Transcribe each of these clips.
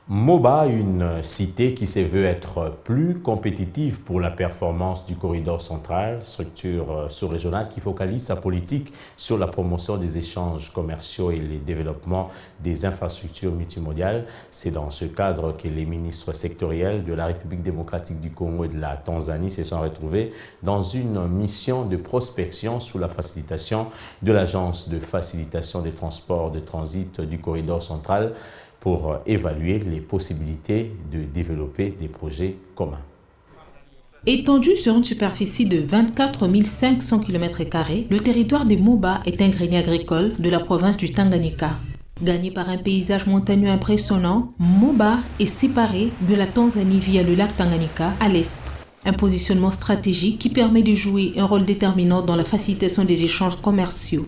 Moba, une cité qui se veut être plus compétitive pour la performance du corridor central, structure sous-régionale qui focalise sa politique sur la promotion des échanges commerciaux et le développement des infrastructures multimodiales. C'est dans ce cadre que les ministres sectoriels de la République démocratique du Congo et de la Tanzanie se sont retrouvés dans une mission de prospection sous la facilitation de l'Agence de facilitation des transports de transit du corridor central pour évaluer les possibilités de développer des projets communs. Étendu sur une superficie de 24 500 km², le territoire de Moba est un grenier agricole de la province du Tanganyika. Gagné par un paysage montagneux impressionnant, Moba est séparé de la Tanzanie via le lac Tanganyika à l'est. Un positionnement stratégique qui permet de jouer un rôle déterminant dans la facilitation des échanges commerciaux.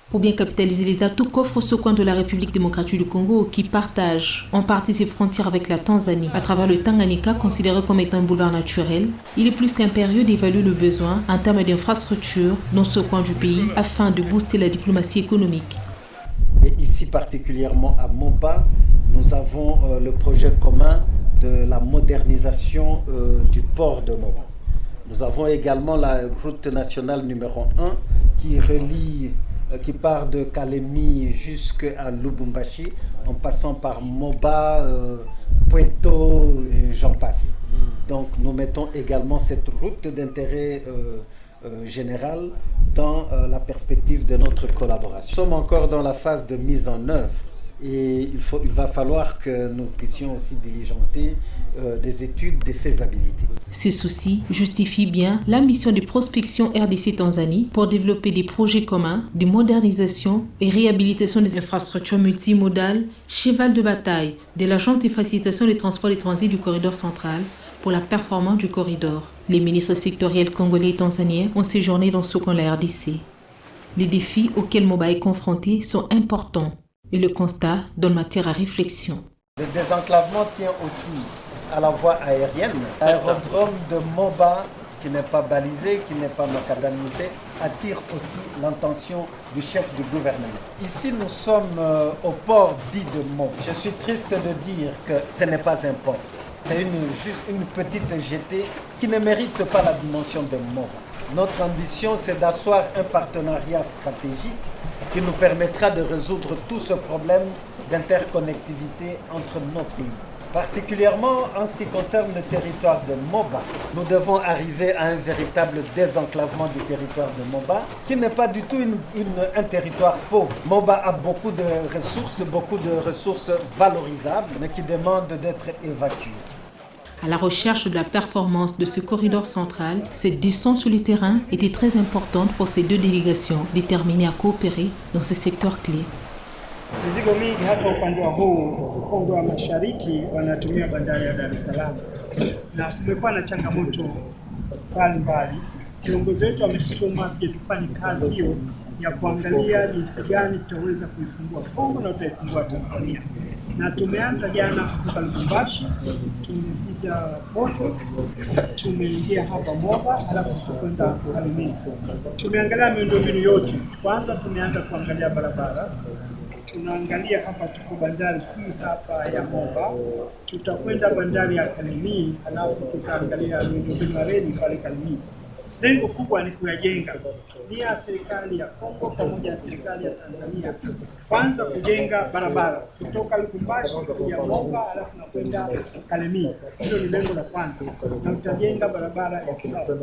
Pour bien capitaliser les atouts qu'offre ce coin de la République démocratique du Congo qui partage en partie ses frontières avec la Tanzanie à travers le Tanganyika considéré comme étant un boulevard naturel, il est plus qu'impérieux d'évaluer le besoin en termes d'infrastructures dans ce coin du pays afin de booster la diplomatie économique. Et ici particulièrement à Moba, nous avons le projet commun de la modernisation du port de Moba. Nous avons également la route nationale numéro 1 qui part de Kalemi jusqu'à Lubumbashi, en passant par Moba, Puerto, et j'en passe. Donc nous mettons également cette route d'intérêt général dans la perspective de notre collaboration. Nous sommes encore dans la phase de mise en œuvre et il va falloir que nous puissions aussi diligenter des études de faisabilité. Ces soucis justifient bien la mission de prospection RDC-Tanzanie pour développer des projets communs de modernisation et réhabilitation des infrastructures multimodales, cheval de bataille de l'Agence de facilitation des transports et transit du corridor central pour la performance du corridor. Les ministres sectoriels congolais et tanzaniens ont séjourné dans ce coin de la RDC. Les défis auxquels Moba est confronté sont importants et le constat donne matière à réflexion. Le désenclavement tient aussi à la voie aérienne. L'aérodrome de Moba, qui n'est pas balisé, qui n'est pas macadamisé, attire aussi l'attention du chef du gouvernement. Ici, nous sommes au port dit de Moba. Je suis triste de dire que ce n'est pas un port. C'est juste une petite jetée qui ne mérite pas la dimension de Moba. Notre ambition, c'est d'asseoir un partenariat stratégique qui nous permettra de résoudre tout ce problème d'interconnectivité entre nos pays. Particulièrement en ce qui concerne le territoire de Moba, nous devons arriver à un véritable désenclavement du territoire de Moba, qui n'est pas du tout un territoire pauvre. Moba a beaucoup de ressources valorisables, mais qui demandent d'être évacuées. À la recherche de la performance de ce corridor central, cette descente sur le terrain était très importante pour ces deux délégations déterminées à coopérer dans ce secteur clé. Mizigo mingi hasa upande wa huu Kongo wa Mashariki wanatumia bandari ya Dar es Salaam, na tumekuwa na changamoto mbalimbali. Kiongozi wetu ametutuma tufanye kazi hiyo ya kuangalia jinsi gani tutaweza kuifungua Kongo na tutaifungua Tanzania. Na tumeanza jana kutoka Lubumbashi, tumepita Porto, tumeingia hapa Moba, alafu tukwenda Kalemi. Tumeangalia miundombinu yote. Kwanza tumeanza kuangalia barabara. Tunaangalia hapa tuko bandari hii hapa ya Moba, tutakwenda bandari ya Kalemi, alafu tutaangalia miundombinu ya reli pale Kalemi. Lengo kubwa ni kuyajenga nia ya serikali ya Kongo pamoja na serikali ya Tanzania. Kwanza kujenga barabara kutoka Lubumbashi kuja Moba alafu na kwenda Kalemi. Hilo ni lengo la kwanza, na tutajenga barabara ya kisasa.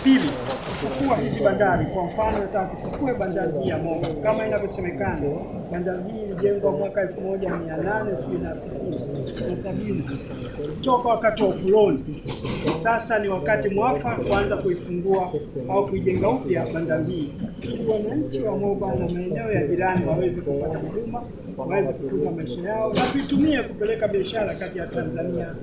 Pili, kufufua hizi bandari. Kwa mfano nataka kufufua bandari hii ya Moba kama inavyosemekana. Bandari hii ilijengwa mwaka 1870 kutoka wakati wa ukoloni. Sasa ni wakati mwafaka kuanza kuifungua au kuijenga upya bandari hii ili wananchi wa Moba na maeneo ya jirani waweze kupata huduma, waweze kukuza maisha yao na kuitumia kupeleka biashara kati ya Tanzania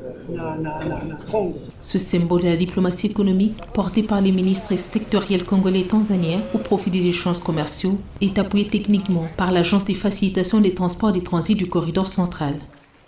na Congo. Ce symbole de la diplomatie économique porté par les ministres sectoriels congolais et tanzaniens au profit des échanges commerciaux est appuyé techniquement par l'Agence de facilitation des transports et des transits du corridor central.